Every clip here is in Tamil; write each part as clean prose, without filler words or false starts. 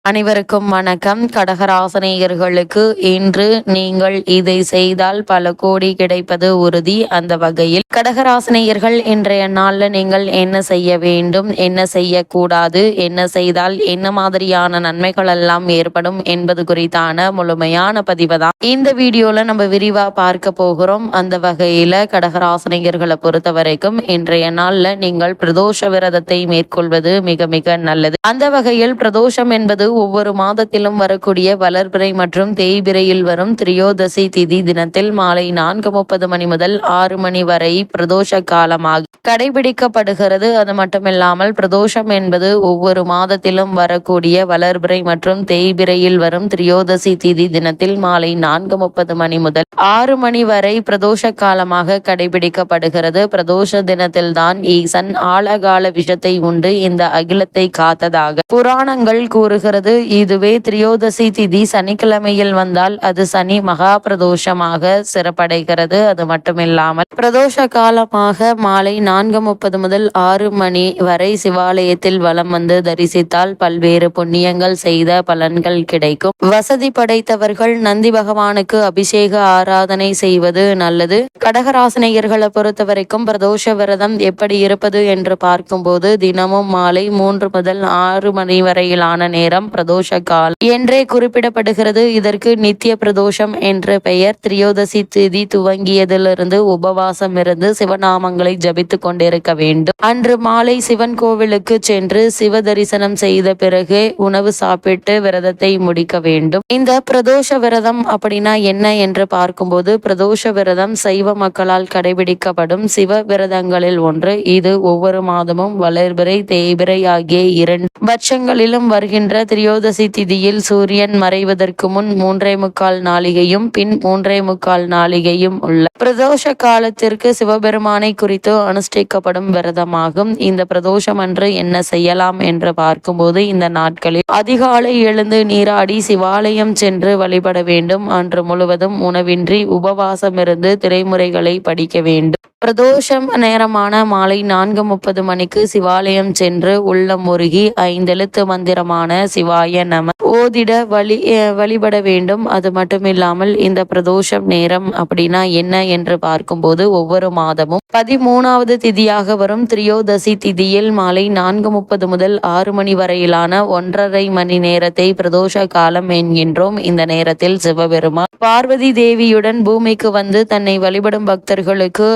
அனைவருக்கும் வணக்கம். கடகராசினியர்களுக்கு இன்று நீங்கள் இதை செய்தால் பல கோடி கிடைப்பது உறுதி. அந்த வகையில் கடகராசினியர்கள் இன்றைய நாள்ல நீங்கள் என்ன செய்ய வேண்டும், என்ன செய்யக்கூடாது, என்ன செய்தால் என்ன மாதிரியான நன்மைகள் எல்லாம் ஏற்படும் என்பது குறித்தான முழுமையான பதிவை தான் இந்த வீடியோல நம்ம விரிவா பார்க்க போகிறோம். அந்த வகையில கடகராசினியர்களை பொறுத்த வரைக்கும் இன்றைய நாள்ல நீங்கள் பிரதோஷ விரதத்தை மேற்கொள்வது மிக மிக நல்லது. அந்த வகையில் பிரதோஷம் என்பது ஒவ்வொரு மாதத்திலும் வரக்கூடிய வளர்பிறை மற்றும் தேய்பிறையில் வரும் திரியோதசி திதி தினத்தில் மாலை 4:30 மணி முதல் 6 மணி வரை பிரதோஷ காலமாக கடைபிடிக்கப்படுகிறது. அது மட்டுமில்லாமல் பிரதோஷம் என்பது ஒவ்வொரு மாதத்திலும் வரக்கூடிய வளர்பிறை மற்றும் தேய்பிறையில் வரும் திரியோதசி திதி தினத்தில் மாலை 4:30 மணி முதல் 6 மணி வரை பிரதோஷ காலமாக கடைபிடிக்கப்படுகிறது. பிரதோஷ தினத்தில் தான் ஈசன் ஆழகால விஷத்தை உண்டு இந்த அகிலத்தை காத்ததாக புராணங்கள் கூறுகிறது. இதுவே திரியோதசி திதி சனிக்கிழமையில் வந்தால் அது சனி மகா பிரதோஷமாக சிறப்படைகிறது. அது மட்டுமில்லாமல் பிரதோஷ காலமாக மாலை 4:30 முதல் 6 மணி வரை சிவாலயத்தில் வலம் வந்து தரிசித்தால் பல்வேறு புண்ணியங்கள் செய்த பலன்கள் கிடைக்கும். வசதி படைத்தவர்கள் நந்தி பகவானுக்கு அபிஷேக ஆராதனை செய்வது நல்லது. கடகராசினியர்களை பொறுத்த வரைக்கும் பிரதோஷ விரதம் எப்படி இருப்பது என்று பார்க்கும்போது தினமும் மாலை 3 முதல் 6 மணி வரையிலான நேரம் பிரதோஷ காலம் என்றே குறிப்பிடப்படுகிறது. இதற்கு நித்திய பிரதோஷம் என்ற பெயர். திரியோதசி திதி துவங்கியதிலிருந்து உபவாசம் இருந்து சிவநாமங்களை ஜபித்து கொண்டிருக்க வேண்டும். அன்று மாலை சிவன் கோவிலுக்கு சென்று சிவ தரிசனம் செய்த பிறகு உணவு சாப்பிட்டு விரதத்தை முடிக்க வேண்டும். இந்த பிரதோஷ விரதம் அப்படின்னா என்ன என்று பார்க்கும்போது பிரதோஷ விரதம் சைவ மக்களால் கடைபிடிக்கப்படும் சிவ விரதங்களில் ஒன்று. இது ஒவ்வொரு மாதமும் வளர்பிறை தேய்பிறை ஆகிய 2 பட்சங்களிலும் வருகின்ற திரியோதசி திதியில் சூரியன் மறைவதற்கு முன் 3:45 நாளிகையும் பின் 3:45 நாளிகையும் உள்ள பிரதோஷ காலத்திற்கு சிவபெருமானை குறித்து அனுஷ்டிக்கப்படும் விரதமாகும். இந்த பிரதோஷம் அன்று என்ன செய்யலாம் என்று பார்க்கும்போது இந்த நாட்களில் அதிகாலை எழுந்து நீராடி சிவாலயம் சென்று வழிபட வேண்டும். அன்று முழுவதும் உணவின்றி உபவாசம் இருந்து திரைமுறைகளை படிக்க வேண்டும். பிரதோஷம் நேரமான மாலை 4:30 மணிக்கு சிவாலயம் சென்று உள்ளம் உருகி 5 எழுத்து மந்திரமான சிவாய நம ஓதிட வழிபட வேண்டும். அது மட்டுமில்லாமல் இந்த பிரதோஷம் நேரம் அப்படின்னா என்ன என்று பார்க்கும்போது ஒவ்வொரு மாதமும் 13வது திதியாக வரும் திரியோதசி திதியில் மாலை 4:30 முதல் 6 மணி வரையிலான 1.5 மணி நேரத்தை பிரதோஷ காலம் என்கின்றோம். இந்த நேரத்தில் சிவபெருமான் பார்வதி தேவியுடன் பூமிக்கு வந்து தன்னை வழிபடும் பக்தர்களுக்கு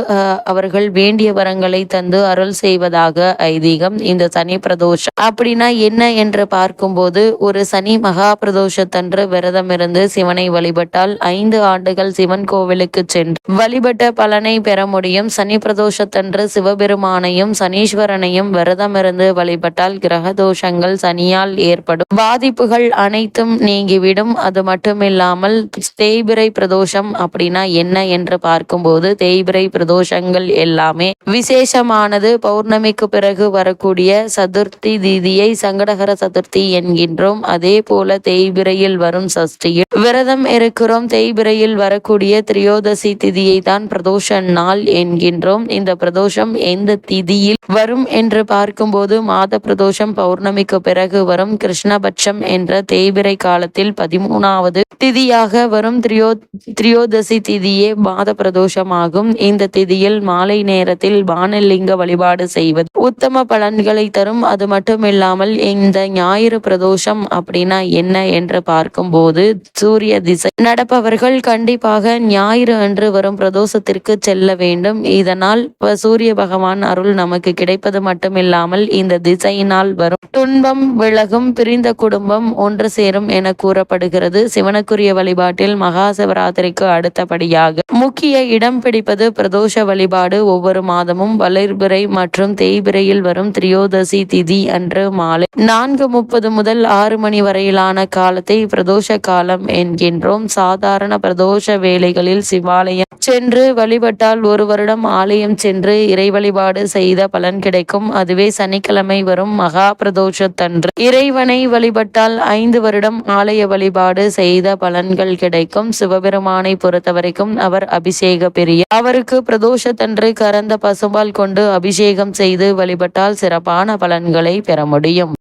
அவர்கள் வேண்டிய வரங்களை தந்து அருள் செய்வதாக ஐதீகம். இந்த சனி பிரதோஷம் அப்படின்னா என்ன என்று பார்க்கும்போது ஒரு சனி மகா பிரதோஷத்தன்று விரதம் இருந்து சிவனை வழிபட்டால் 5 ஆண்டுகள் சிவன் கோவிலுக்கு சென்று வழிபட்ட பலனை பெற முடியும். சனி பிரதோஷத்தன்று சிவபெருமானையும் சனீஸ்வரனையும் விரதம் இருந்து வழிபட்டால் கிரக தோஷங்கள் சனியால் ஏற்படும் பாதிப்புகள் அனைத்தும் நீங்கிவிடும். அது மட்டுமில்லாமல் தேய்பிறை பிரதோஷம் அப்படின்னா என்ன என்று பார்க்கும்போது தேய்பிறை பிரதோஷங்கள் எல்லாமே விசேஷமானது. பௌர்ணமிக்கு பிறகு வரக்கூடிய சதுர்த்தி திதியை சங்கடகர சதுர்த்தி என்கின்றோம். அதே போல தேய்பிறையில் வரும் சஷ்டியில் விரதம் இருக்கிறோம். தேய்பிறையில் வரக்கூடிய திரியோதசி திதியை தான் பிரதோஷ நாள் என்கின்றோம். இந்த பிரதோஷம் எந்த திதியில் வரும் என்று பார்க்கும்போது மாத பிரதோஷம் பௌர்ணமிக்கு பிறகு வரும் கிருஷ்ணபட்சம் என்ற தேய்பிறை காலத்தில் 13வது திதியாக வரும் திரியோதசி திதியே மாத பிரதோஷமாகும். இந்த திதியில் மாலை நேரத்தில் பானலிங்க வழிபாடு செய்வது உத்தம பலன்களை தரும். அது மட்டுமில்லாமல் இந்த ஞாயிறு பிரதோஷம் அப்படின்னா என்ன என்று பார்க்கும்போது சூரிய திசை நடப்பவர்கள் கண்டிப்பாக ஞாயிறு அன்று வரும் பிரதோஷத்திற்கு செல்ல வேண்டும். இதனால் சூரிய பகவான் அருள் நமக்கு கிடைப்பது மட்டுமில்லாமல் இந்த திசையினால் வரும் துன்பம் விலகும், பிரிந்த குடும்பம் ஒன்று சேரும் என கூறப்படுகிறது. சிவனுக்குரிய வழிபாட்டில் மகா சிவராத்திரிக்கு அடுத்தபடியாக முக்கிய இடம் பிடிப்பது பிரதோஷ வழிபாடு. ஒவ்வொரு மாதமும் வளர்பிறை மற்றும் தேய்பிறையில் வரும் திரியோதசி திதி அன்று மாலை 4:30 முதல் 6 மணி வரையிலான காலத்தை பிரதோஷ காலம் என்கின்றோம். சாதாரண பிரதோஷ வேளைகளில் சிவாலயம் சென்று வழிபட்டால் 1 வருடம் ஆலயம் சென்று இறை வழிபாடு செய்த பலன் கிடைக்கும். அதுவே சனிக்கிழமை வரும் மகா பிரதோஷத்தன்று இறைவனை வழிபட்டால் 5 வருடம் ஆலய வழிபாடு செய்த பலன்கள் கிடைக்கும். சிவபெருமானை பொறுத்தவரைக்கும் அவர் அபிஷேக பிரியர். அவருக்கு பிரதோஷத்தன்று கறந்த பசும்பால் கொண்டு அபிஷேகம் செய்து வழிபட்டால் சிறப்பான பலன்களை பெற முடியும்.